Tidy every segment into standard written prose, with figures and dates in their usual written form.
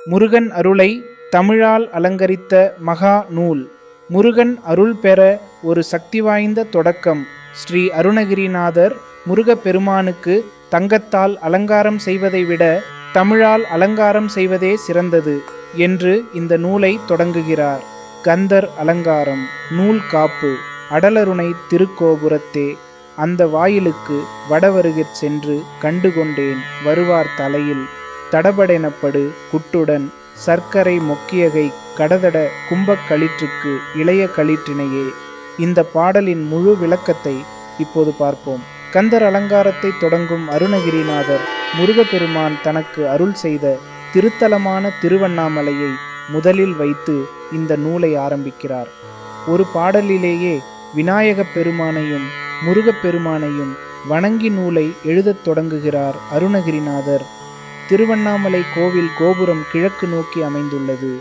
முருகன் அருளை தமிழால் அலங்கரித்த மகா நூல். முருகன் அருள் பெற ஒரு சக்தி வாய்ந்த தொடக்கம். ஸ்ரீ அருணகிரிநாதர் முருகப்பெருமானுக்கு தங்கத்தால் அலங்காரம் செய்வதை விட தமிழால் அலங்காரம் செய்வதே சிறந்தது என்று இந்த நூலை தொடங்குகிறார். கந்தர் அலங்காரம். நூல் காப்பு. அடலருணை திருக்கோபுரத்தே அந்த வாயிலுக்கு வடவருகிற் சென்று கண்டுகொண்டேன் வருவார் தலையில் தடபடெனப்படு குட்டுடன் சர்க்கரை மொக்கியகை கடதட கும்பக்களிற்றுக்கு இளைய களிற்றினையே. இந்த பாடலின் முழு விளக்கத்தை இப்போது பார்ப்போம். கந்தர் அலங்காரத்தை தொடங்கும் அருணகிரிநாதர் முருகப்பெருமான் தனக்கு அருள் செய்த திருத்தலமான திருவண்ணாமலையை முதலில் வைத்து இந்த நூலை ஆரம்பிக்கிறார். ஒரு பாடலிலேயே விநாயகப் பெருமானையும் முருகப்பெருமானையும் வணங்கி நூலை எழுதத் தொடங்குகிறார் அருணகிரிநாதர். திருவண்ணாமலை கோவில் கோபுரம் கிழக்கு நோக்கி அமைந்துள்ளது.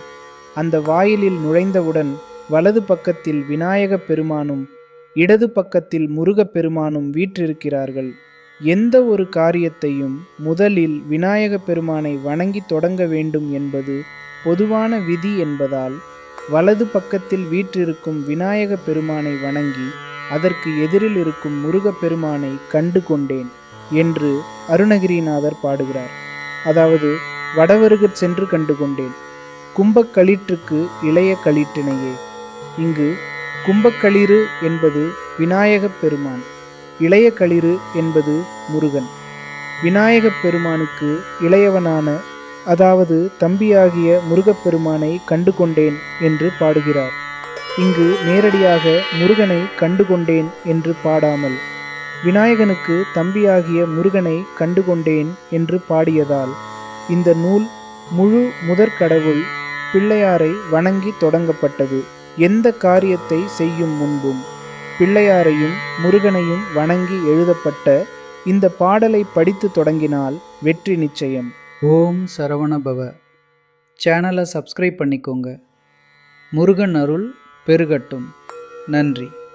அந்த வாயிலில் நுழைந்தவுடன் வலது பக்கத்தில் விநாயகப் பெருமானும் இடது பக்கத்தில் முருகப்பெருமானும் வீற்றிருக்கிறார்கள். எந்த ஒரு காரியத்தையும் முதலில் விநாயகப் பெருமானை வணங்கி தொடங்க வேண்டும் என்பது பொதுவான விதி என்பதால் வலது பக்கத்தில் வீற்றிருக்கும் விநாயகப் பெருமானை வணங்கி அதற்கு எதிரில் இருக்கும் முருகப்பெருமானை கண்டு கொண்டேன் என்று அருணகிரிநாதர் பாடுகிறார். அதாவது வடவருகிற் சென்று கண்டு கொண்டேன். கும்பக்களிற்றுக்கு இளைய களிற்றினையே. இங்கு கும்பக்களிறு என்பது விநாயகப் பெருமான், இளைய களிறு என்பது முருகன். விநாயகப் பெருமானுக்கு இளையவனான அதாவது தம்பியாகிய முருகப்பெருமானை கண்டு கொண்டேன் என்று பாடுகிறார். இங்கு நேரடியாக முருகனை கண்டு கொண்டேன் என்று பாடாமல் விநாயகனுக்கு தம்பியாகிய முருகனை கண்டு கொண்டேன் என்று பாடியதால் இந்த நூல் முழு முதற்கடவுள் பிள்ளையாரை வணங்கி தொடங்கப்பட்டது. எந்த காரியத்தை செய்யும் முன்பும் பிள்ளையாரையும் முருகனையும் வணங்கி எழுதப்பட்ட இந்த பாடலை படித்து தொடங்கினால் வெற்றி நிச்சயம். ஓம் சரவணபவ. சேனலை சப்ஸ்கிரைப் பண்ணிக்கோங்க. முருகன் அருள் பெருகட்டும். நன்றி.